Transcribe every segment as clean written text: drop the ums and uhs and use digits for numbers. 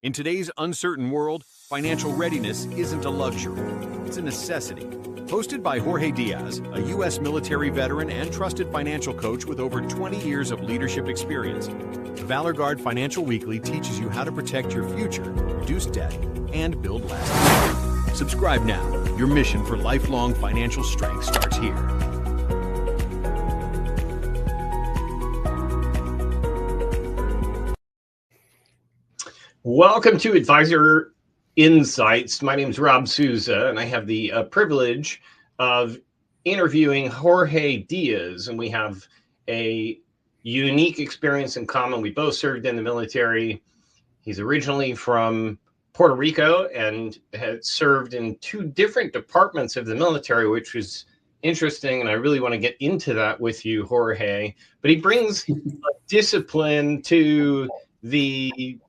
In today's uncertain world, financial readiness isn't a luxury, it's a necessity. Hosted by Jorge Diaz, a U.S. military veteran and trusted financial coach with over 20 years of leadership experience, the Valor Guard Financial Weekly teaches you how to protect your future, reduce debt, and build lasting. Subscribe now. Your mission for lifelong financial strength starts here. Welcome to Advisor Insights. My name is Rob Souza, and I have the privilege of interviewing Jorge Diaz, and we have a unique experience in common. We both served in the military. He's originally from Puerto Rico and had served in two different departments of the military, which was interesting, and I really want to get into that with you, Jorge. But he brings a discipline to the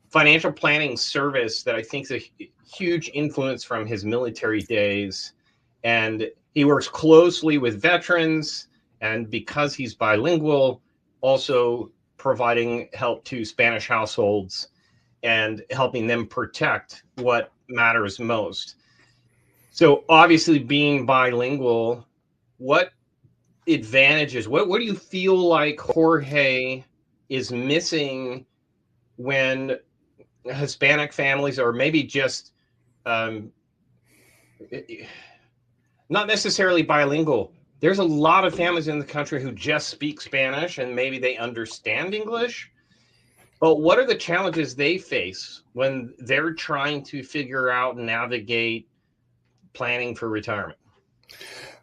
financial planning service that I think is a huge influence from his military days. And he works closely with veterans, and because he's bilingual, also providing help to Spanish households and helping them protect what matters most. So obviously being bilingual, what advantages, what do you feel like Jorge is missing when Hispanic families, or maybe just not necessarily bilingual, there's a lot of families in the country who just speak Spanish and maybe they understand English, but what are the challenges they face when they're trying to figure out and navigate planning for retirement?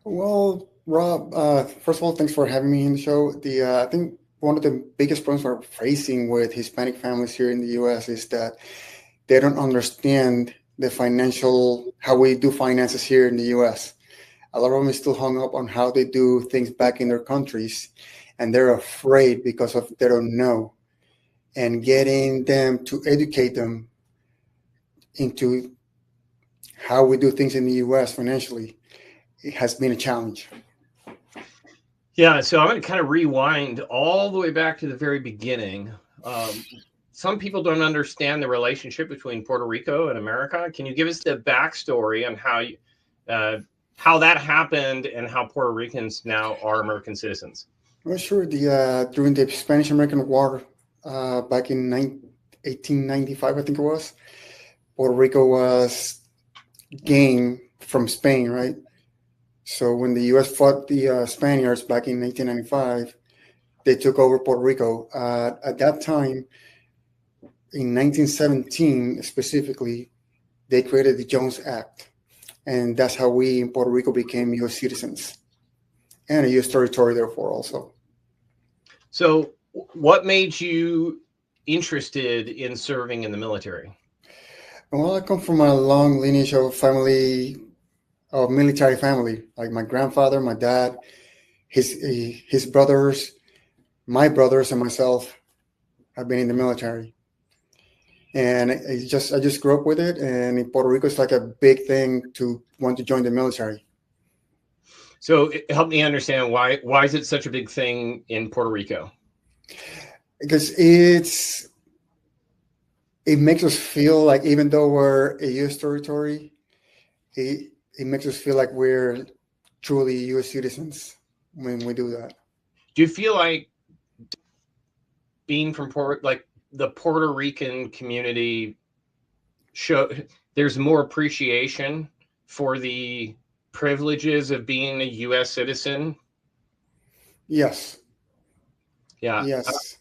Well, Rob, first of all, thanks for having me in the show. I think one of the biggest problems we're facing with Hispanic families here in the U.S. is that they don't understand how we do finances here in the U.S. A lot of them are still hung up on how they do things back in their countries, and they're afraid because of they don't know. And getting them to educate them into how we do things in the U.S. financially, it has been a challenge. Yeah, so I'm going to kind of rewind all the way back to the very beginning. Some people don't understand the relationship between Puerto Rico and America. Can you give us the backstory on how that happened and how Puerto Ricans now are American citizens? Well, sure. During the Spanish-American War back in 1895, I think it was, Puerto Rico was gained from Spain, right? So when the U.S. fought the Spaniards back in 1895, they took over Puerto Rico. At that time, in 1917 specifically, they created the Jones Act. And that's how we in Puerto Rico became U.S. citizens and a U.S. territory, therefore, also. So what made you interested in serving in the military? Well, I come from a long lineage of military family, like my grandfather, my dad, his brothers, my brothers, and myself have been in the military. And I just grew up with it. And in Puerto Rico, it's like a big thing to want to join the military. So help me understand why is it such a big thing in Puerto Rico? Because it makes us feel like, even though we're a U.S. territory, it makes us feel like we're truly U.S. citizens when we do that. Do you feel like being from the Puerto Rican community there's more appreciation for the privileges of being a U.S. citizen? Yes. Yeah. Yes.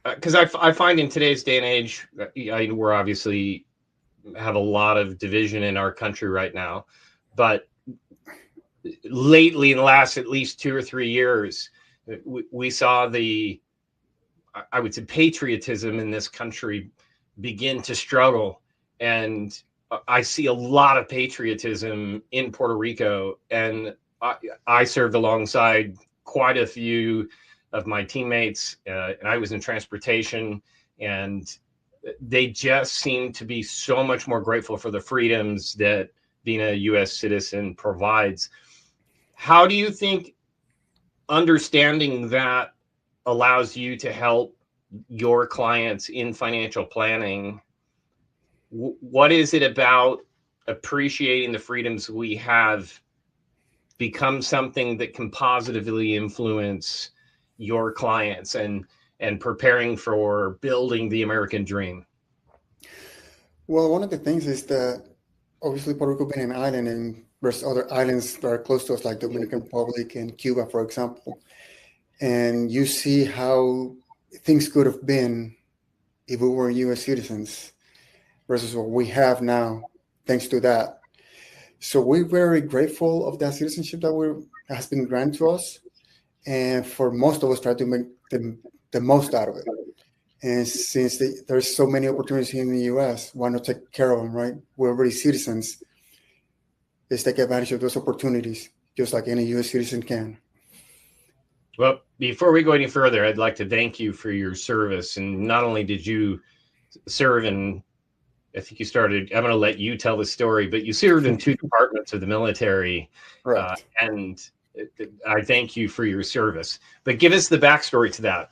Because I find in today's day and age, we're obviously have a lot of division in our country right now. But lately, in the last at least 2 or 3 years, we saw I would say, patriotism in this country begin to struggle. And I see a lot of patriotism in Puerto Rico. And I served alongside quite a few of my teammates, and I was in transportation, and they just seem to be so much more grateful for the freedoms that being a U.S. citizen provides. How do you think understanding that allows you to help your clients in financial planning, what is it about appreciating the freedoms we have become something that can positively influence your clients and preparing for building the American dream? Well, one of the things is that obviously Puerto Rico being an island, and there's other islands that are close to us, like Dominican Republic and Cuba, for example. And you see how things could have been if we were U.S. citizens versus what we have now, thanks to that. So we're very grateful of that citizenship that has been granted to us. And for most of us, try to make the most out of it. And since there's so many opportunities here in the U.S., why not take care of them, right? We're already citizens. Let's take advantage of those opportunities, just like any U.S. citizen can. Well, before we go any further, I'd like to thank you for your service. And not only did you serve in, I think you started, I'm going to let you tell the story, but you served in 2 departments of the military. Right. And I thank you for your service. But give us the backstory to that.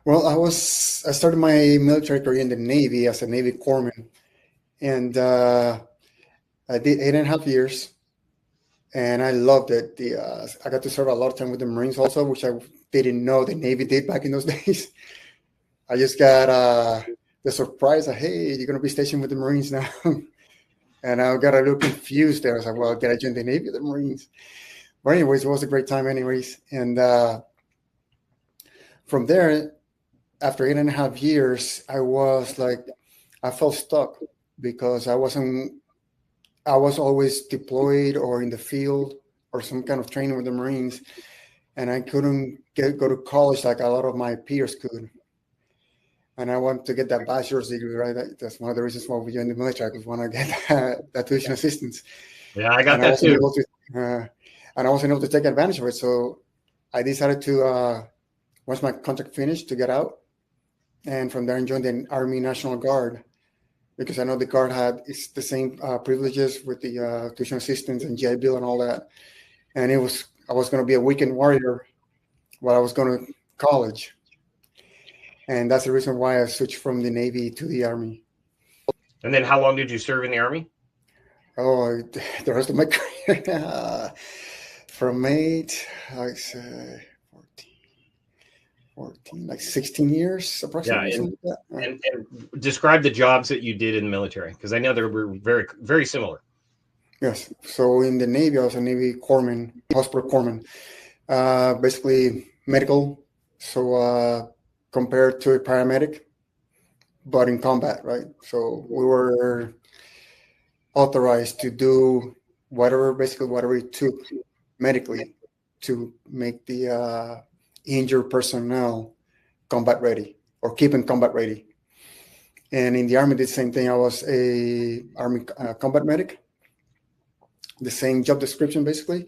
Well, I started my military career in the Navy as a Navy corpsman, and I did 8.5 years, and I loved it. I got to serve a lot of time with the Marines also, which I didn't know the Navy did back in those days. I just got the surprise that, hey, you're going to be stationed with the Marines now. And I got a little confused there. I was like, well, did I join the Navy or the Marines? But anyways, it was a great time anyways. And from there, after 8.5 years, I felt stuck because I was always deployed or in the field or some kind of training with the Marines, and I couldn't go to college like a lot of my peers could. And I wanted to get that bachelor's degree, right? That's one of the reasons why we joined the military, because we want to get that tuition assistance. Yeah, I got that too. And I wasn't able to take advantage of it. So I decided to, once my contract finished, to get out. And from there, I joined the Army National Guard, because I know the Guard it's the same privileges with the tuition assistance and GI Bill and all that. And I was going to be a weekend warrior while I was going to college. And that's the reason why I switched from the Navy to the Army. And then how long did you serve in the Army? Oh, the rest of my career. From 8, I'd say 14, like 16 years approximately. Yeah, and describe the jobs that you did in the military, because I know they were very, very similar. Yes. So in the Navy, I was a Navy corpsman, hospital corpsman, basically medical. So compared to a paramedic, but in combat, right? So we were authorized to do whatever it took medically to make the injured personnel combat ready or keep in combat ready. And in the Army, did the same thing. I was a Army combat medic, the same job description basically.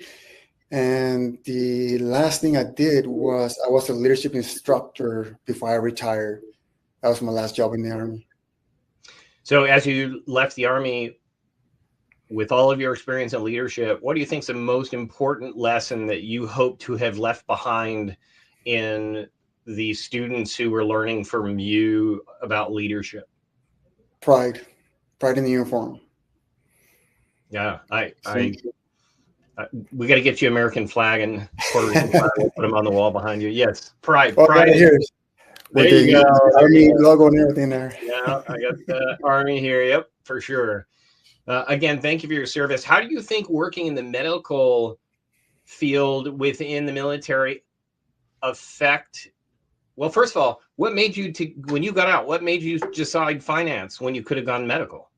And the last thing I did was I was a leadership instructor before I retired. That was my last job in the Army. So as you left the Army, with all of your experience in leadership, what do you think is the most important lesson that you hope to have left behind in the students who were learning from you about leadership? Pride in the uniform. Yeah, we got to get you American flag and Puerto Rican flag. We'll put them on the wall behind you. Yes, pride. Right here. There you go. Army logo and everything there. Yeah, I got the Army here. Yep, for sure. Again, thank you for your service. How do you think working in the medical field within the military affect? Well, first of all, what made you when you got out? What made you decide finance when you could have gone medical?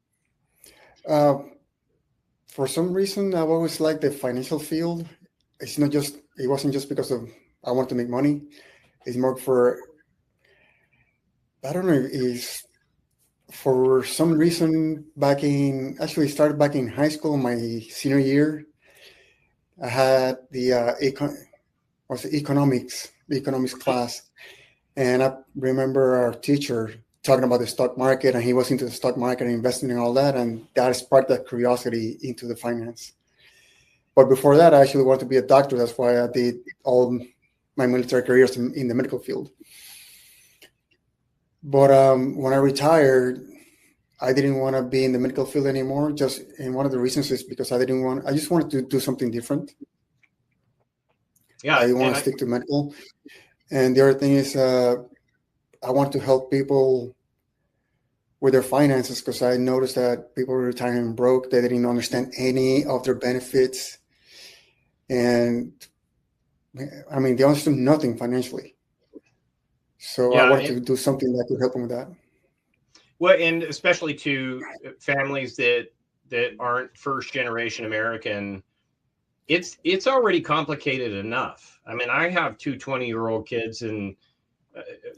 For some reason, I've always liked the financial field. It wasn't just because I want to make money. It's more I don't know, for some reason started back in high school, my senior year. I had the economics class. And I remember our teacher talking about the stock market, and he was into the stock market and investing and all that. And that sparked that curiosity into the finance. But before that, I actually wanted to be a doctor. That's why I did all my military careers in the medical field. But when I retired, I didn't want to be in the medical field anymore. And one of the reasons is because I just wanted to do something different. Yeah, I didn't want to stick to medical. And the other thing is, I want to help people with their finances, because I noticed that people were retiring broke. They didn't understand any of their benefits. And I mean, they understood nothing financially. So I wanted to do something that could help them with that. Well, and especially to families that aren't first generation American, it's already complicated enough. I mean, I have two 20-year-old kids, and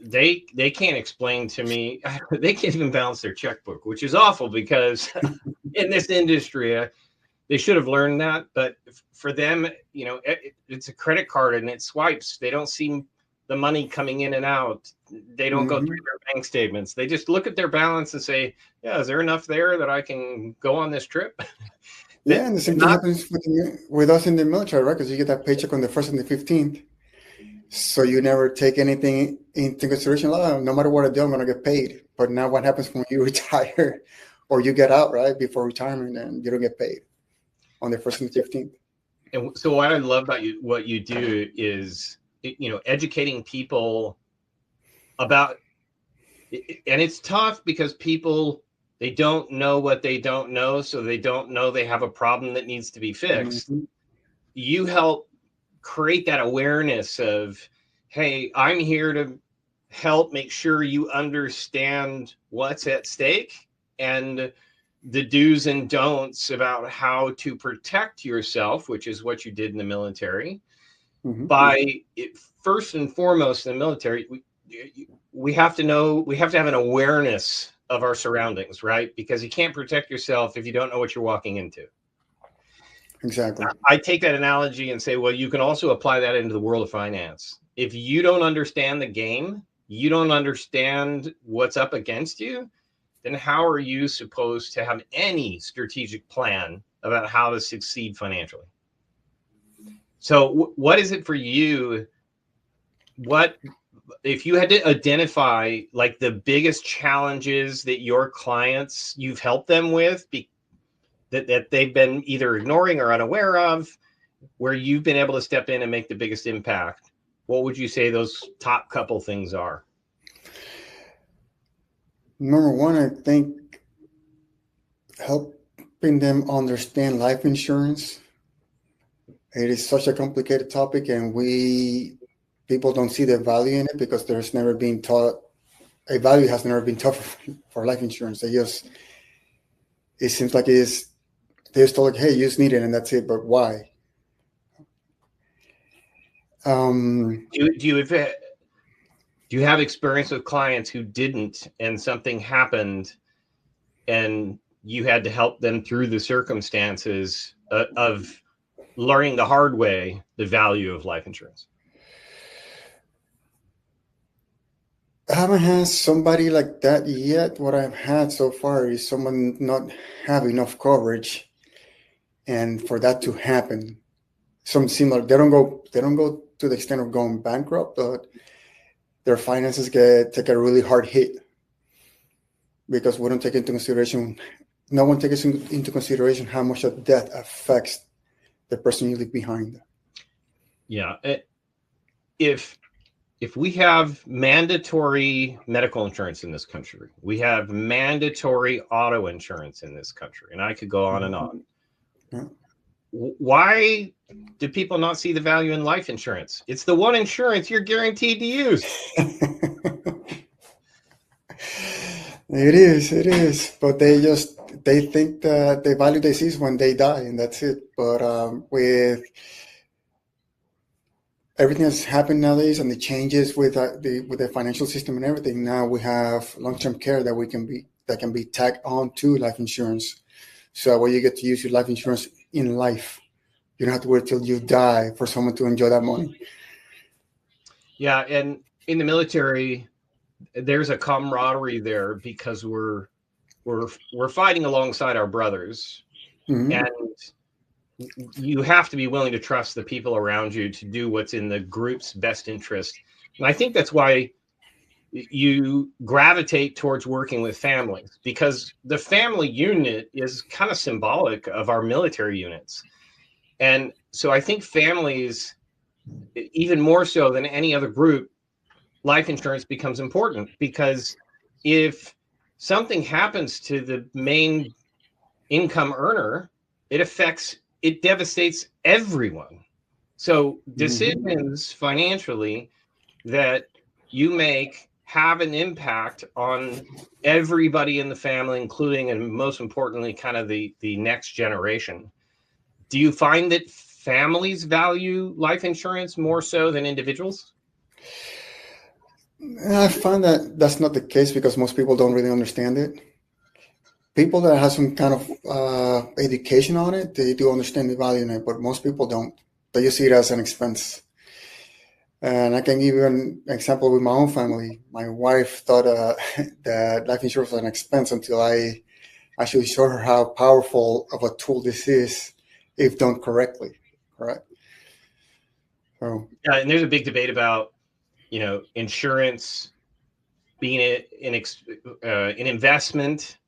they can't explain to me. They can't even balance their checkbook, which is awful, because in this industry, they should have learned that. But for them, you know, it's a credit card and it swipes. They don't see the money coming in and out. They don't go through their bank statements. They just look at their balance and say, yeah, is there enough there that I can go on this trip? Yeah, and the same thing happens with us in the military, right? Because you get that paycheck on the 1st and the 15th. So you never take anything into consideration. Oh, no matter what I do, I'm going to get paid. But now what happens when you retire or you get out, right, before retirement, and you don't get paid on the 1st and the 15th? And so what I love about what you do is, you know, educating people about, and it's tough because people, they don't know what they don't know. So they don't know they have a problem that needs to be fixed. You help create that awareness of, hey, I'm here to help make sure you understand what's at stake and the do's and don'ts about how to protect yourself, which is what you did in the military. By first and foremost in the military, we have to have an awareness of our surroundings, right? Because you can't protect yourself if you don't know what you're walking into. Exactly. I take that analogy and say, well, you can also apply that into the world of finance. If you don't understand the game, you don't understand what's up against you, then how are you supposed to have any strategic plan about how to succeed financially? So what is it for you? What, if you had to identify like the biggest challenges that your clients, you've helped them with, that they've been either ignoring or unaware of, where you've been able to step in and make the biggest impact, what would you say those top couple things are? Number one, I think helping them understand life insurance. It is such a complicated topic, and people don't see the value in it because there's never been taught, a value has never been taught for life insurance. It seems like they're just told, like, hey, you just need it and that's it, but why? Do you have experience with clients who didn't, and something happened and you had to help them through the circumstances of learning the hard way the value of life insurance? I haven't had somebody like that yet. What I've had so far is someone not have enough coverage, and for that to happen, some similar. They don't go to the extent of going bankrupt, but their finances take a really hard hit because we don't take into consideration. No one takes into consideration how much of death affects the person you leave behind. Yeah, if we have mandatory medical insurance in this country, we have mandatory auto insurance in this country, and I could go on and on. Yeah. Why do people not see the value in life insurance? It's the one insurance you're guaranteed to use. It is, but they think that the value they see is when they die, and that's it. But with everything that's happened nowadays and the changes with the financial system and everything, now we have long-term care that can be tagged on to life insurance. So where you get to use your life insurance in life, you don't have to wait till you die for someone to enjoy that money. Yeah, and in the military, there's a camaraderie there because we're fighting alongside our brothers, and you have to be willing to trust the people around you to do what's in the group's best interest. And I think that's why you gravitate towards working with families because the family unit is kind of symbolic of our military units. And so I think families, even more so than any other group, life insurance becomes important because if something happens to the main income earner, it devastates everyone. So decisions financially that you make have an impact on everybody in the family, including, and most importantly, kind of the next generation. Do you find that families value life insurance more so than individuals? I find that that's not the case because most people don't really understand it. People that have some kind of education on it, they do understand the value in it, but most people don't. They just see it as an expense. And I can give you an example with my own family. My wife thought that life insurance was an expense until I actually showed her how powerful of a tool this is if done correctly. Correct. So, yeah, and there's a big debate about, insurance being an investment,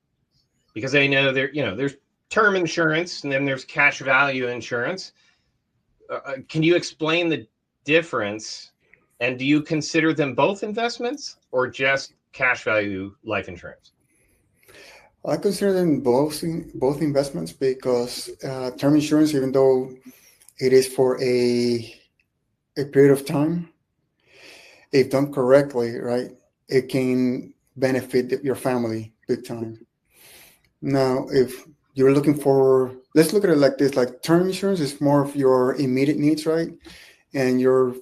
because I know there's term insurance and then there's cash value insurance. Can you explain the difference? And do you consider them both investments or just cash value life insurance? I consider them both investments because term insurance, even though it is for a period of time, if done correctly, right, it can benefit your family big time. Now, if you're looking for, let's look at it like this: like term insurance is more of your immediate needs, right, and your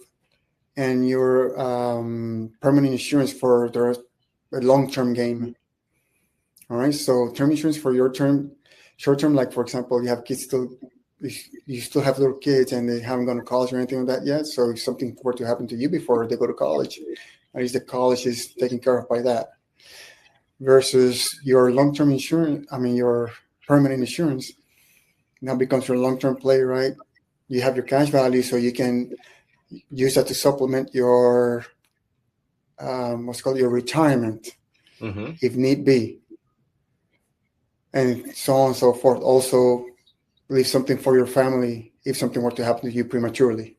permanent insurance for the long-term game. All right, so term insurance for your short term, like for example, you have kids still, you still have little kids and they haven't gone to college or anything like that yet. So if something were to happen to you before they go to college, at least the college is taken care of by that. Versus your long-term insurance, your permanent insurance now becomes your long-term play, right? You have your cash value, so you can use that to supplement your what's called your retirement, if need be, and so on and so forth. Also, leave something for your family if something were to happen to you prematurely.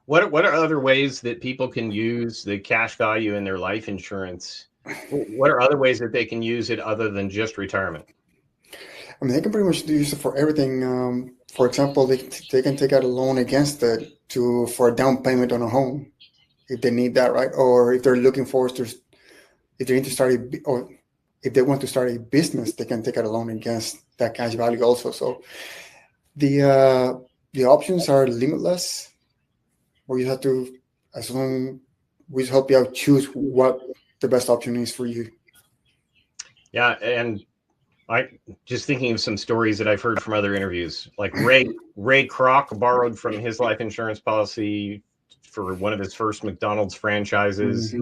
What are other ways that people can use the cash value in their life insurance? What are other ways that they can use it other than just retirement? They can pretty much use it for everything. For example, they can take out a loan against it for a down payment on a home if they need that, right? Or if they're looking for, if they need to start or if they want to start a business, they can take out a loan against that cash value also. So the options are limitless. We have to, we just help you out choose what the best option is for you. Yeah, and I just thinking of some stories that I've heard from other interviews, like Ray Kroc borrowed from his life insurance policy for one of his first McDonald's franchises.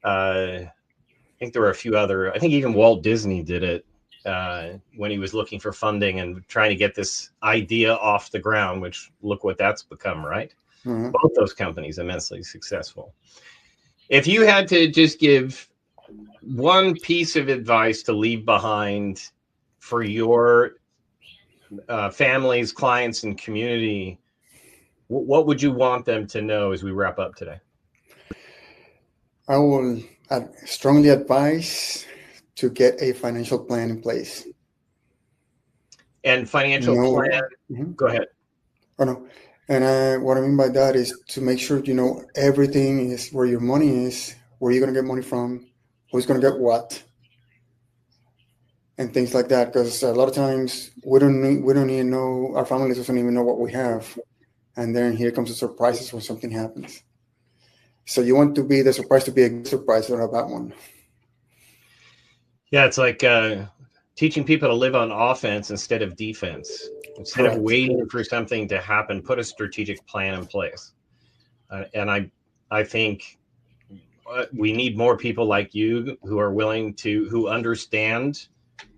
I think there were a few other. I think even Walt Disney did it when he was looking for funding and trying to get this idea off the ground. Which look what that's become, right? Both those companies immensely successful. If you had to just give one piece of advice to leave behind for your families, clients, and community, what would you want them to know as we wrap up today? I will strongly advise to get a financial plan in place. And financial plan, go ahead. Oh, no. And what I mean by that is to make sure you know everything is where your money is, where you're going to get money from, who's going to get what, and things like that. Because a lot of times we don't even know, our family doesn't even know what we have, and then here comes the surprises when something happens. So you want to be the surprise to be a good surprise, not a bad one. Yeah, it's like teaching people to live on offense instead of defense. Instead of waiting for something to happen, put a strategic plan in place. And I think we need more people like you who are willing to, who understand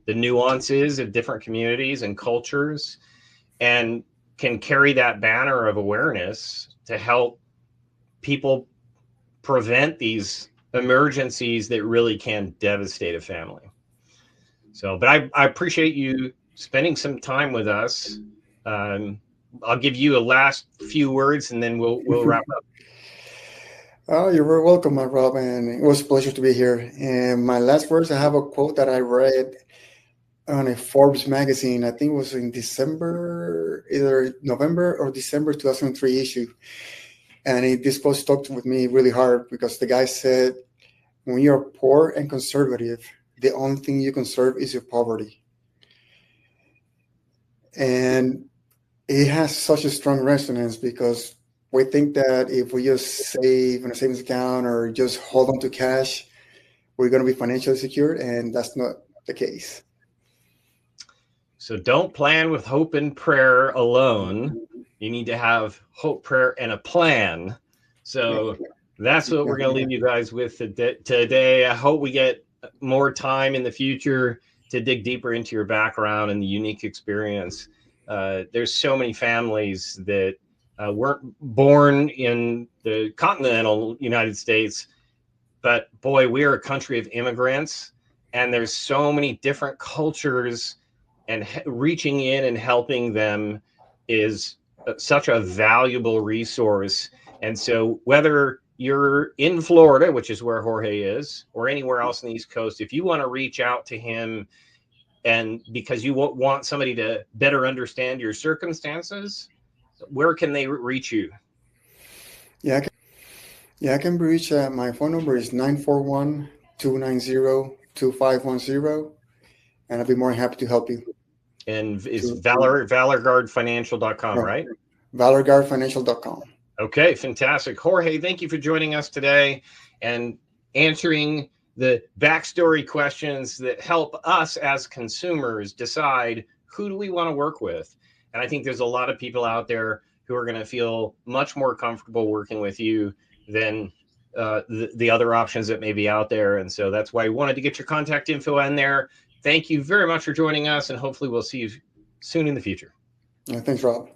the nuances of different communities and cultures and can carry that banner of awareness to help people prevent these emergencies that really can devastate a family. So, but I appreciate you spending some time with us. I'll give you a last few words and then we'll wrap up. Oh, you're very welcome, my Rob, and it was a pleasure to be here. And my last words, I have a quote that I read on a Forbes magazine. I think it was in December, either November or December 2003 issue. And this quote stuck with me really hard because the guy said, when you're poor and conservative, the only thing you conserve is your poverty. And it has such a strong resonance because we think that if we just save in a savings account or just hold on to cash, we're going to be financially secure, and that's not the case. So don't plan with hope and prayer alone. You need to have hope, prayer, and a plan. So that's what we're going to leave you guys with today. I hope we get more time in the future to dig deeper into your background and the unique experience. There's so many families that weren't born in the continental United States, but boy, we are a country of immigrants, and there's so many different cultures, and reaching in and helping them is such a valuable resource. And so whether you're in Florida, which is where Jorge is, or anywhere else on the East Coast, if you want to reach out to him and because you want somebody to better understand your circumstances, where can they reach you? I can be reached. My phone number is 941-290-2510, and I'll be more than happy to help you. And it's valorguardfinancial.com, right? valorguardfinancial.com. Okay, fantastic. Jorge, thank you for joining us today and answering the backstory questions that help us as consumers decide who do we want to work with. And I think there's a lot of people out there who are going to feel much more comfortable working with you than the other options that may be out there. And so that's why I wanted to get your contact info in there. Thank you very much for joining us, and hopefully we'll see you soon in the future. Yeah, thanks, Rob.